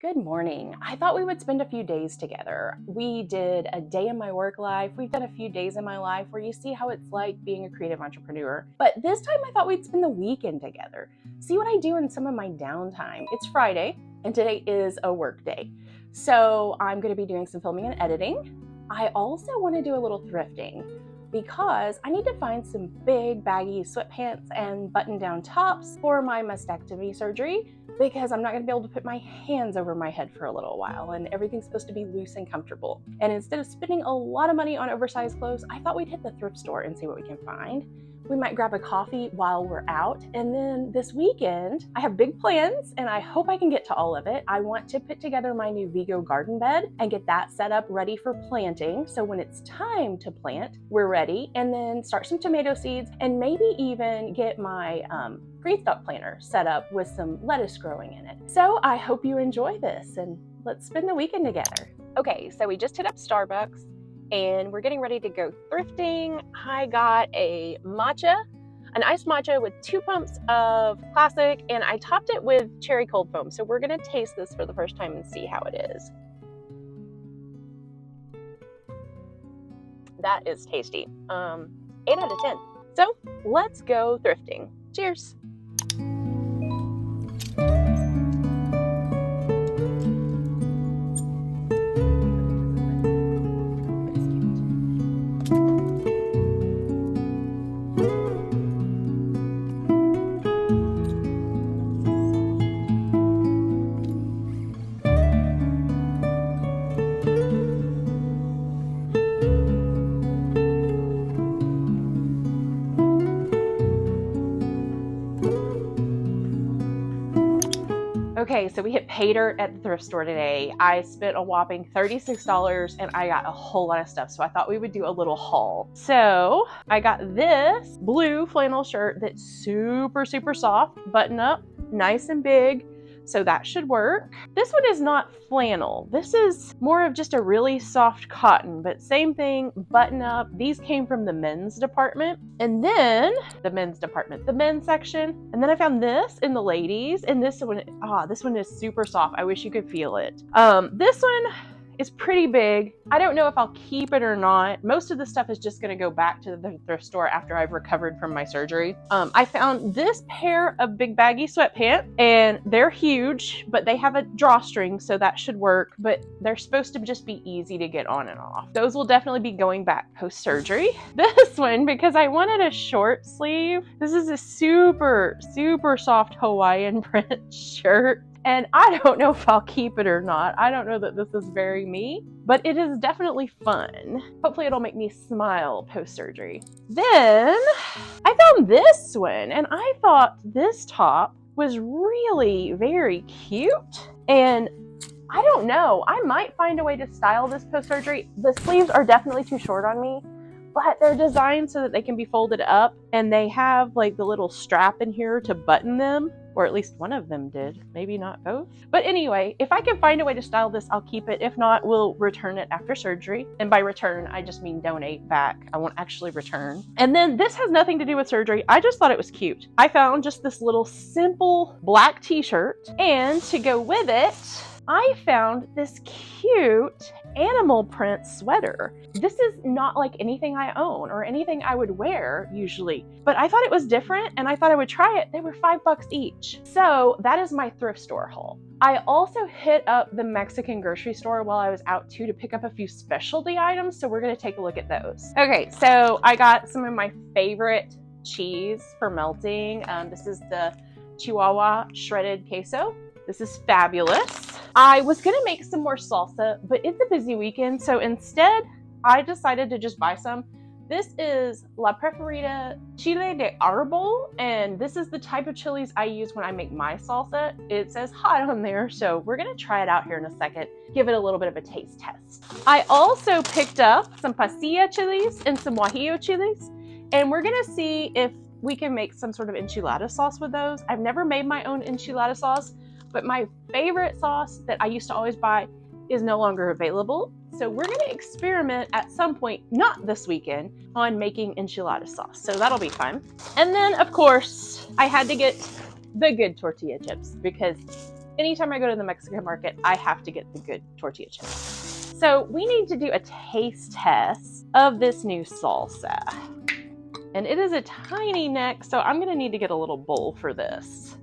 Good morning. I thought we would spend a few days together. We did a day in my work life. We've done a few days in my life where you see how it's like being a creative entrepreneur. But this time I thought we'd spend the weekend together. See what I do in some of my downtime. It's Friday and today is a work day. So I'm going to be doing some filming and editing. I also want to do a little thrifting because I need to find some big baggy sweatpants and button-down tops for my mastectomy surgery, because I'm not going to be able to put my hands over my head for a little while and everything's supposed to be loose and comfortable. And instead of spending a lot of money on oversized clothes, I thought we'd hit the thrift store and see what we can find. We might grab a coffee while we're out. And then this weekend, I have big plans and I hope I can get to all of it. I want to put together my new Vigo garden bed and get that set up ready for planting. So when it's time to plant, we're ready. And then start some tomato seeds and maybe even get my green stalk planter set up with some lettuce growing in it. So I hope you enjoy this and let's spend the weekend together. Okay, so we just hit up Starbucks and we're getting ready to go thrifting. I got a matcha, an iced matcha with 2 pumps of classic, and I topped it with cherry cold foam. So we're gonna taste this for the first time and see how it is. That is tasty. 8 out of 10. So let's go thrifting. Cheers. Okay, so we hit pay dirt at the thrift store today. I spent a whopping $36 and I got a whole lot of stuff. So I thought we would do a little haul. So I got this blue flannel shirt that's super, super soft, button up, nice and big. So that should work. This one is not flannel. This is more of just a really soft cotton, but same thing, button up. These came from the men's department. And then the men's section. And then I found this in the ladies. And this one is super soft. I wish you could feel it. This one is pretty big. I don't know if I'll keep it or not. Most of the stuff is just going to go back to the thrift store after I've recovered from my surgery. I found this pair of big baggy sweatpants and they're huge, but they have a drawstring, so that should work, but they're supposed to just be easy to get on and off. Those will definitely be going back post-surgery. This one, because I wanted a short sleeve. This is a super, super soft Hawaiian print shirt. And I don't know if I'll keep it or not. I don't know that this is very me, but it is definitely fun. Hopefully it'll make me smile post-surgery. Then I found this one and I thought this top was really very cute. And I don't know, I might find a way to style this post-surgery. The sleeves are definitely too short on me, but they're designed so that they can be folded up and they have like the little strap in here to button them. Or at least one of them did, maybe not both. But anyway, if I can find a way to style this, I'll keep it. If not, we'll return it after surgery. And by return, I just mean donate back. I won't actually return. And then this has nothing to do with surgery. I just thought it was cute. I found just this little simple black t-shirt. And to go with it, I found this cute animal print sweater. This is not like anything I own or anything I would wear usually, but I thought it was different and I thought I would try it. They were $5 each. So that is my thrift store haul. I also hit up the Mexican grocery store while I was out too to pick up a few specialty items. So we're going to take a look at those. Okay, so I got some of my favorite cheese for melting. This is the Chihuahua shredded queso. This is fabulous. I was gonna make some more salsa, but it's a busy weekend, so instead I decided to just buy some. This is La Preferida Chile de Arbol, and this is the type of chilies I use when I make my salsa. It says hot on there, so we're gonna try it out here in a second, give it a little bit of a taste test. I also picked up some pasilla chilies and some guajillo chilies, and we're gonna see if we can make some sort of enchilada sauce with those. I've never made my own enchilada sauce, but my favorite sauce that I used to always buy is no longer available. So we're gonna experiment at some point, not this weekend, on making enchilada sauce. So that'll be fun. And then of course, I had to get the good tortilla chips because Anytime I go to the Mexican market, I have to get the good tortilla chips. So we need to do a taste test of this new salsa. And it is a tiny neck, so I'm gonna need to get a little bowl for this.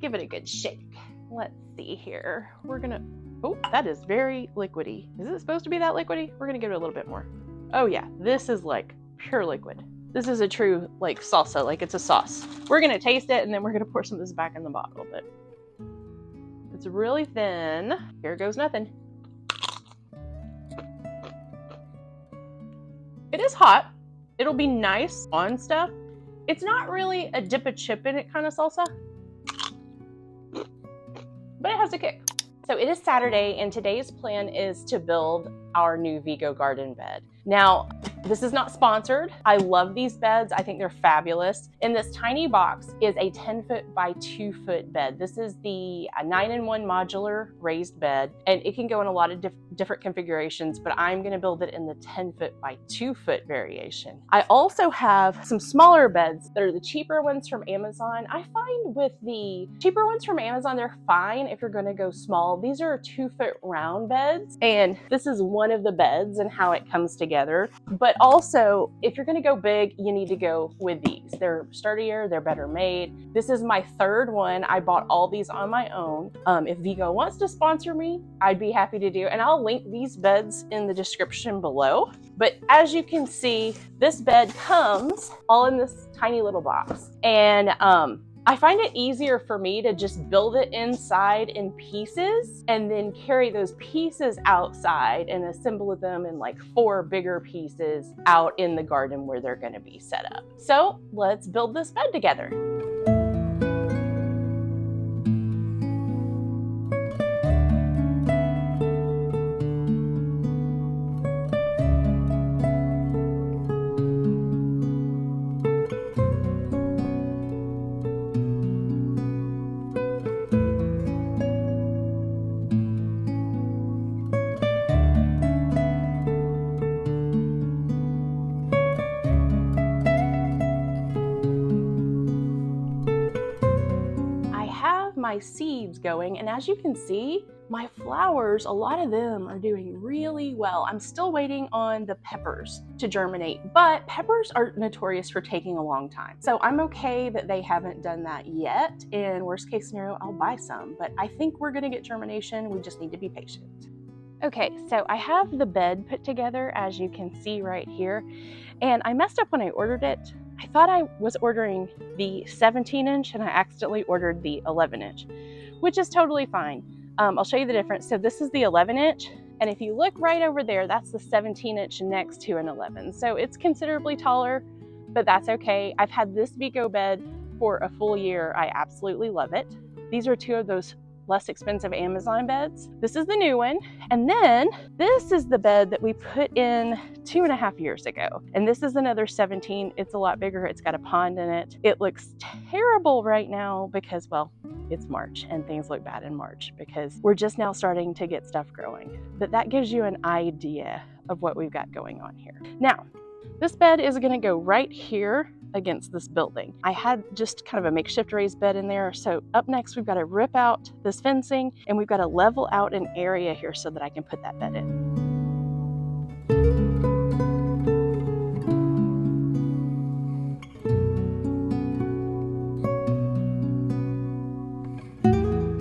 Give it a good shake. Let's see here. Oh, that is very liquidy. Is it supposed to be that liquidy? We're gonna give it a little bit more. Oh yeah, this is like pure liquid. This is a true like salsa, like it's a sauce. We're gonna taste it and then we're gonna pour some of this back in the bottle, but it's really thin. Here goes nothing. It is hot. It'll be nice on stuff. It's not really a dip a chip in it kind of salsa, but it has a kick. So it is Saturday and today's plan is to build our new Vigo garden bed. Now, this is not sponsored. I love these beds. I think they're fabulous. And this tiny box is a 10-foot by 2-foot bed. This is the 9-in-1 modular raised bed, and it can go in a lot of different configurations, but I'm gonna build it in the 10-foot by 2-foot variation. I also have some smaller beds that are the cheaper ones from Amazon. I find with the cheaper ones from Amazon, they're fine if you're gonna go small. These are 2-foot round beds, and this is one of the beds and how it comes together. But also, if you're gonna go big, you need to go with these. They're sturdier, they're better made. This is my third one. I bought all these on my own. If Vigo wants to sponsor me, I'd be happy to do, and I'll link these beds in the description below. But as you can see, this bed comes all in this tiny little box. And I find it easier for me to just build it inside in pieces and then carry those pieces outside and assemble them in like 4 bigger pieces out in the garden where they're going to be set up. So let's build this bed together. My seeds going, and as you can see, my flowers, a lot of them are doing really well. I'm still waiting on the peppers to germinate, but peppers are notorious for taking a long time. So I'm okay that they haven't done that yet. In worst case scenario, I'll buy some, but I think we're gonna get germination. We just need to be patient. Okay, so I have the bed put together, as you can see right here, and I messed up when I ordered it. I thought I was ordering the 17-inch and I accidentally ordered the 11-inch, which is totally fine. I'll show you the difference. So this is the 11-inch, and if you look right over there, that's the 17-inch next to an 11. So it's considerably taller, but that's okay. I've had this Vigo bed for a full year. I absolutely love it. These are 2 of those less expensive Amazon beds. This is the new one. And then this is the bed that we put in 2.5 years ago. And this is another 17. It's a lot bigger. It's got a pond in it. It looks terrible right now because, well, it's March and things look bad in March because we're just now starting to get stuff growing. But that gives you an idea of what we've got going on here. Now, this bed is gonna go right here against this building. I had just kind of a makeshift raised bed in there. So up next, we've got to rip out this fencing and we've got to level out an area here so that I can put that bed in.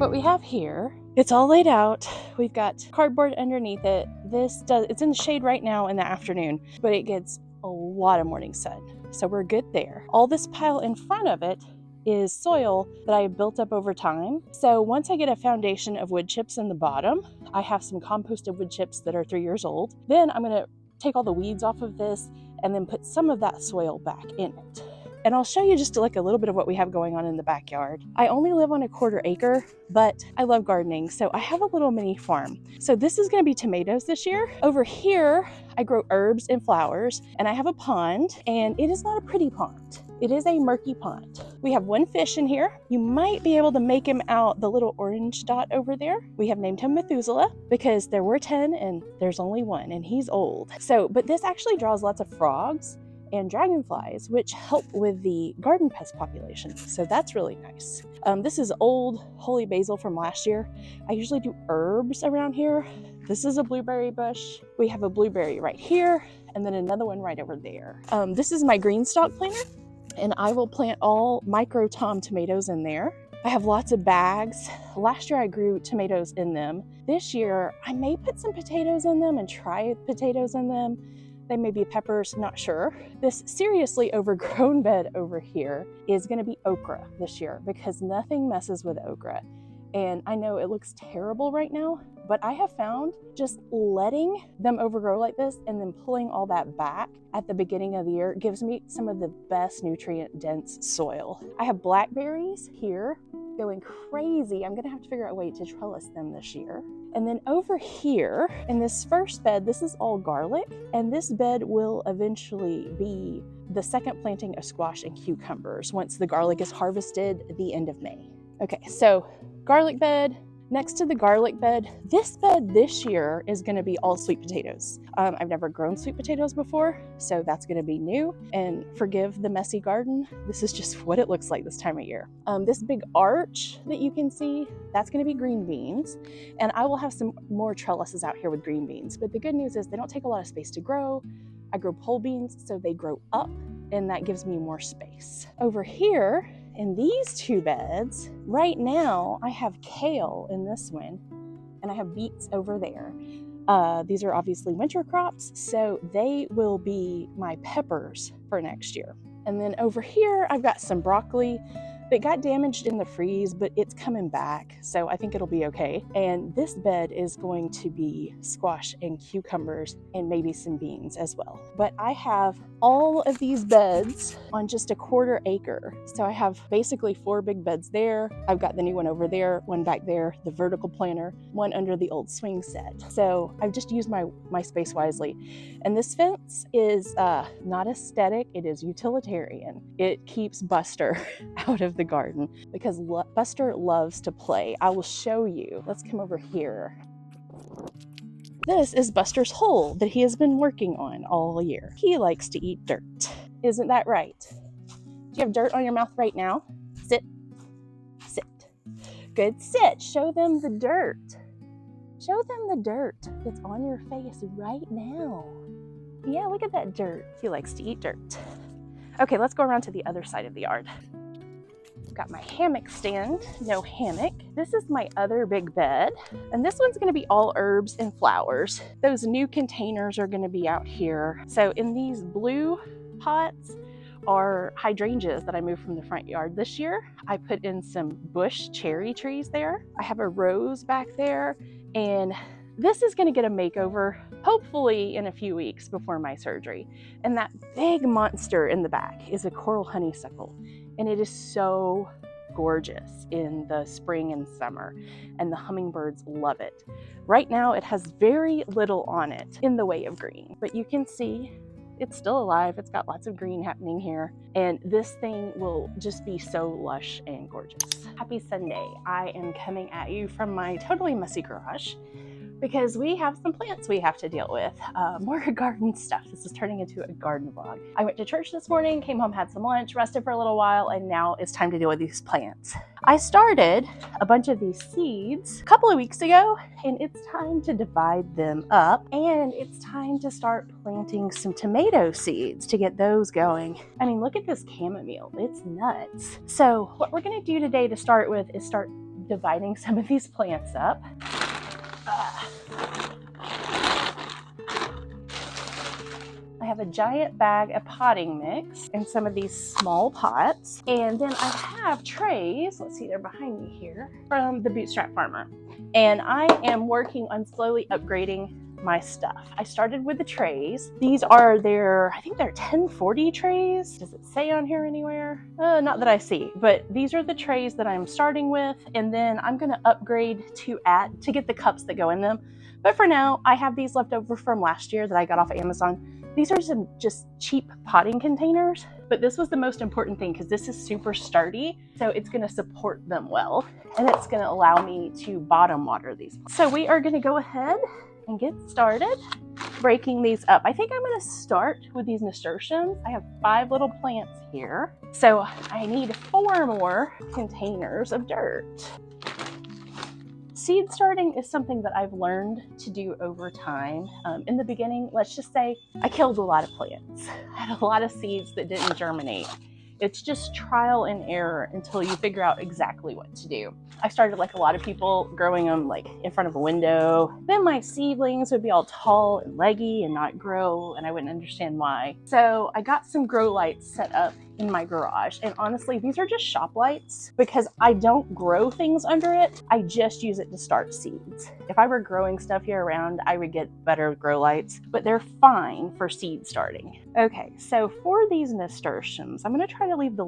What we have here, it's all laid out. We've got cardboard underneath it. It's in the shade right now in the afternoon, but it gets a lot of morning sun. So we're good there. All this pile in front of it is soil that I built up over time. So once I get a foundation of wood chips in the bottom, I have some composted wood chips that are 3 years old. Then I'm gonna take all the weeds off of this and then put some of that soil back in it. And I'll show you just like a little bit of what we have going on in the backyard. I only live on a 1/4 acre, but I love gardening, so I have a little mini farm. So this is gonna be tomatoes this year. Over here, I grow herbs and flowers, and I have a pond, and it is not a pretty pond. It is a murky pond. We have 1 fish in here. You might be able to make him out the little orange dot over there. We have named him Methuselah because there were 10 and there's only 1 and he's old. So, but this actually draws lots of frogs. and dragonflies, which help with the garden pest population. So that's really nice. This is old holy basil from last year. I usually do herbs around here. This is a blueberry bush. We have a blueberry right here, and then another one right over there. This is my green stalk planter, and I will plant all micro tom tomatoes in there. I have lots of bags. Last year I grew tomatoes in them. This year I may put some potatoes in them and try potatoes in them. They may be peppers, not sure. This seriously overgrown bed over here is going to be okra this year because nothing messes with okra. And I know it looks terrible right now, but I have found just letting them overgrow like this and then pulling all that back at the beginning of the year gives me some of the best nutrient dense soil. I have blackberries here going crazy. I'm gonna have to figure out a way to trellis them this year. And then over here in this first bed, this is all garlic, and this bed will eventually be the second planting of squash and cucumbers once the garlic is harvested at the end of May. Okay, so garlic bed. Next to the garlic bed, this bed this year is going to be all sweet potatoes. I've never grown sweet potatoes before, so that's going to be new. And forgive the messy garden, this is just what it looks like this time of year. This big arch that you can see, that's going to be green beans. And I will have some more trellises out here with green beans. But the good news is they don't take a lot of space to grow. I grow pole beans, so they grow up, and that gives me more space. Over here, in these two beds, right now I have kale in this one and I have beets over there. These are obviously winter crops, so they will be my peppers for next year. And then over here I've got some broccoli that got damaged in the freeze, but it's coming back, so I think it'll be okay. And this bed is going to be squash and cucumbers and maybe some beans as well. But I have all of these beds on just a 1/4 acre. So I have basically 4 big beds there. I've got the new one over there, one back there, the vertical planter, one under the old swing set. So I've just used my space wisely. And this fence is not aesthetic, it is utilitarian. It keeps Buster out of the garden because Buster loves to play. I will show you. Let's come over here. This is Buster's hole that he has been working on all year. He likes to eat dirt. Isn't that right? Do you have dirt on your mouth right now? Sit. Sit. Good. Sit. Show them the dirt. Show them the dirt that's on your face right now. Yeah, look at that dirt. He likes to eat dirt. Okay, let's go around to the other side of the yard. Got my hammock stand, no hammock. This is my other big bed, and this one's gonna be all herbs and flowers. Those new containers are gonna be out here. So in these blue pots are hydrangeas that I moved from the front yard this year. I put in some bush cherry trees there. I have a rose back there, and this is gonna get a makeover, hopefully in a few weeks before my surgery. And that big monster in the back is a coral honeysuckle. And it is so gorgeous in the spring and summer, and the hummingbirds love it. Right now it has very little on it in the way of green, but you can see it's still alive. It's got lots of green happening here, and this thing will just be so lush and gorgeous. Happy Sunday. I am coming at you from my totally messy garage because we have some plants we have to deal with. More garden stuff. This is turning into a garden vlog. I went to church this morning, came home, had some lunch, rested for a little while, and now it's time to deal with these plants. I started a bunch of these seeds a couple of weeks ago, and it's time to divide them up, and it's time to start planting some tomato seeds to get those going. I mean, look at this chamomile. It's nuts. So what we're gonna do today to start with is start dividing some of these plants up. I have a giant bag of potting mix and some of these small pots. And then I have trays, let's see, they're behind me here, from the Bootstrap Farmer. And I am working on slowly upgrading my stuff. I started with the trays. These are I think they're 1040 trays. Does it say on here anywhere? Not that I see, but these are the trays that I'm starting with. And then I'm gonna upgrade to get the cups that go in them. But for now, I have these left over from last year that I got off of Amazon. These are some just cheap potting containers, but this was the most important thing because this is super sturdy, so it's gonna support them well, and it's gonna allow me to bottom water these plants. So we are gonna go ahead and get started. breaking these up. I think I'm gonna start with these nasturtiums. I have 5 little plants here. So I need 4 more containers of dirt. Seed starting is something that I've learned to do over time. In the beginning, let's just say I killed a lot of plants. I had a lot of seeds that didn't germinate. It's just trial and error until you figure out exactly what to do. I started like a lot of people growing them like in front of a window. Then my seedlings would be all tall and leggy and not grow, and I wouldn't understand why. So I got some grow lights set up in my garage, and honestly these are just shop lights because I don't grow things under it. I just use it to start seeds. If I were growing stuff year round, I would get better grow lights, but they're fine for seed starting. Okay, so for these nasturtiums, I'm going to try to leave the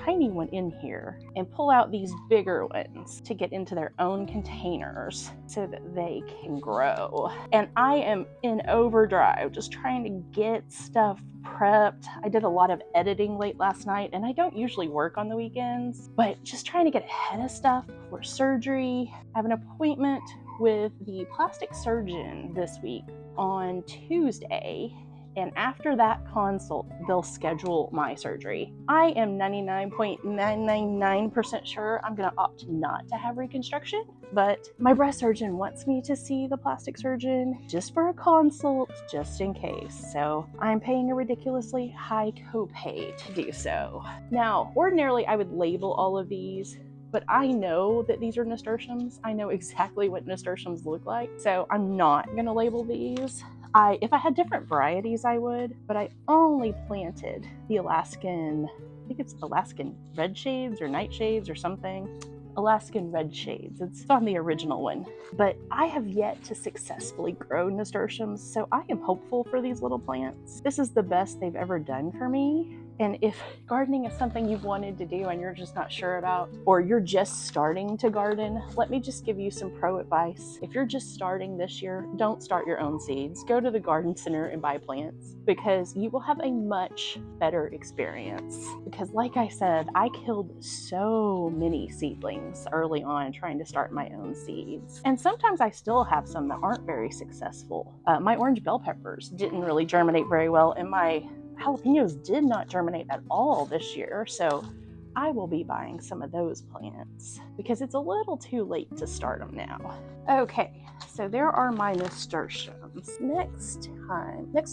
tiny one in here and pull out these bigger ones to get into their own containers so that they can grow. And I am in overdrive just trying to get stuff prepped. I did a lot of editing late last night, and I don't usually work on the weekends, but just trying to get ahead of stuff for surgery. I have an appointment with the plastic surgeon this week on Tuesday, and after that consult, they'll schedule my surgery. I am 99.999% sure I'm gonna opt not to have reconstruction, but my breast surgeon wants me to see the plastic surgeon just for a consult, just in case. So I'm paying a ridiculously high copay to do so. Now, ordinarily I would label all of these, but I know that these are nasturtiums. I know exactly what nasturtiums look like, so I'm not gonna label these. If I had different varieties, I would, but I only planted the Alaskan, I think it's Alaskan red shades or nightshades or something. Alaskan red shades. It's on the original one. But I have yet to successfully grow nasturtiums, so I am hopeful for these little plants. This is the best they've ever done for me. And if gardening is something you've wanted to do and you're just not sure about, or you're just starting to garden, let me just give you some pro advice. If you're just starting this year, don't start your own seeds. Go to the garden center and buy plants, because you will have a much better experience. Because like I said, I killed so many seedlings early on trying to start my own seeds. And sometimes I still have some that aren't very successful. My orange bell peppers didn't really germinate very well, and my jalapenos did not germinate at all this year, so I will be buying some of those plants because it's a little too late to start them now. Okay, so there are my nasturtiums. Next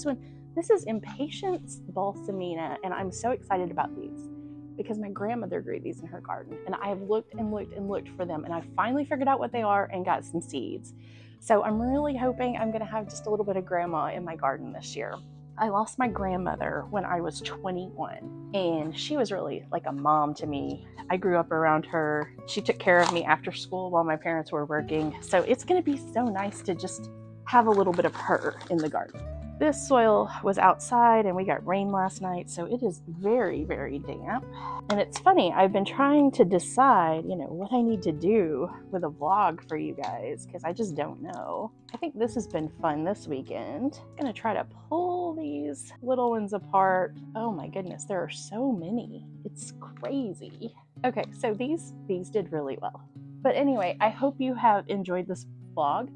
one, this is Impatiens balsamina, and I'm so excited about these because my grandmother grew these in her garden, and I have looked and looked and looked for them, and I finally figured out what they are and got some seeds. So I'm really hoping I'm gonna have just a little bit of grandma in my garden this year. I lost my grandmother when I was 21, and she was really like a mom to me. I grew up around her. She took care of me after school while my parents were working. So it's going to be so nice to just have a little bit of her in the garden. This soil was outside and we got rain last night, so it is very, very damp. And it's funny, I've been trying to decide, what I need to do with a vlog for you guys, because I just don't know. I think this has been fun this weekend. I'm gonna try to pull these little ones apart. Oh my goodness, there are so many. It's crazy. Okay, so these did really well. But anyway, I hope you have enjoyed this vlog.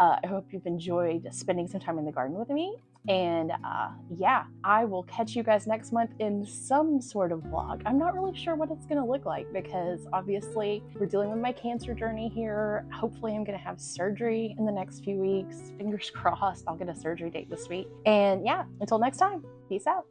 I hope you've enjoyed spending some time in the garden with me. And yeah, I will catch you guys next month in some sort of vlog. I'm not really sure what it's going to look like because obviously we're dealing with my cancer journey here. Hopefully I'm going to have surgery in the next few weeks. Fingers crossed I'll get a surgery date this week. And yeah, until next time, peace out.